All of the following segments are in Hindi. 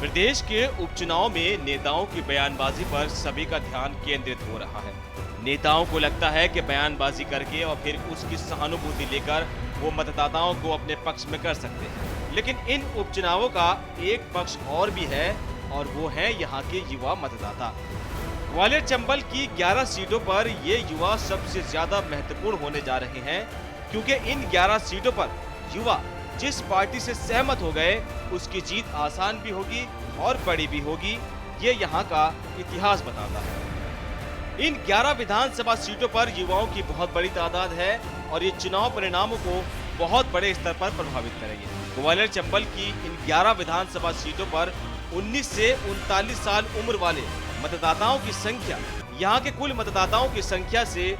प्रदेश के उपचुनाव में नेताओं की बयानबाजी पर सभी का ध्यान केंद्रित हो रहा है। नेताओं को लगता है कि बयानबाजी करके और फिर उसकी सहानुभूति लेकर वो मतदाताओं को अपने पक्ष में कर सकते हैं। लेकिन इन उपचुनावों का एक पक्ष और भी है और वो है यहाँ के युवा मतदाता। ग्वालियर चंबल की 11 सीटों पर ये युवा सबसे ज्यादा महत्वपूर्ण होने जा रहे हैं, क्योंकि इन 11 सीटों पर युवा जिस पार्टी से सहमत हो गए उसकी जीत आसान भी होगी और बड़ी भी होगी, ये यहाँ का इतिहास बताता है। इन 11 विधानसभा सीटों पर युवाओं की बहुत बड़ी तादाद है और ये चुनाव परिणामों को बहुत बड़े स्तर पर प्रभावित करेंगे। ग्वालियर चंबल की इन 11 विधानसभा सीटों पर 19 से 39 साल उम्र वाले मतदाताओं की संख्या यहाँ के कुल मतदाताओं की संख्या से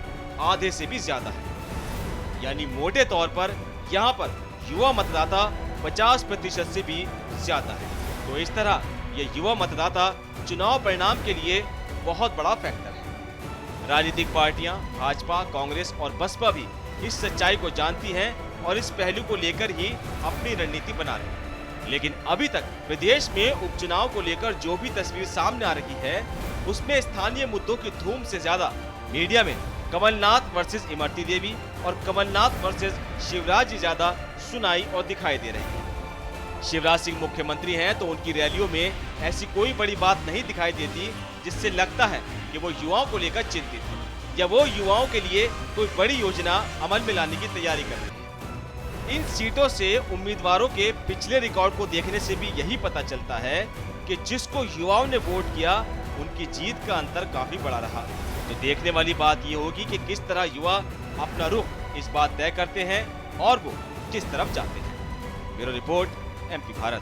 आधे से भी ज्यादा है। यानी मोटे तौर पर यहाँ पर युवा मतदाता 50% से भी ज्यादा है। तो इस तरह ये युवा मतदाता चुनाव परिणाम के लिए बहुत बड़ा फैक्टर है। राजनीतिक पार्टियां भाजपा, कांग्रेस और बसपा भी इस सच्चाई को जानती हैं और इस पहलू को लेकर ही अपनी रणनीति बना रही है। लेकिन अभी तक प्रदेश में उपचुनाव को लेकर जो भी तस्वीर सामने आ रही है उसमें स्थानीय मुद्दों की धूम से ज्यादा मीडिया में कमलनाथ वर्सेस इमरती देवी और कमलनाथ वर्सेस शिवराज जी ज्यादा सुनाई और दिखाई दे रही है। शिवराज सिंह मुख्यमंत्री हैं तो उनकी रैलियों में ऐसी कोई बड़ी बात नहीं दिखाई देती जिससे लगता है कि वो युवाओं को लेकर चिंतित है या वो युवाओं के लिए कोई बड़ी योजना अमल में लाने की तैयारी कर रही है। इन सीटों से उम्मीदवारों के पिछले रिकॉर्ड को देखने से भी यही पता चलता है कि जिसको युवाओं ने वोट किया उनकी जीत का अंतर काफी बड़ा रहा। तो देखने वाली बात ये होगी कि किस तरह युवा अपना रुख इस बात तय करते हैं और वो किस तरफ जाते हैं। Bureau report, MP Bharat.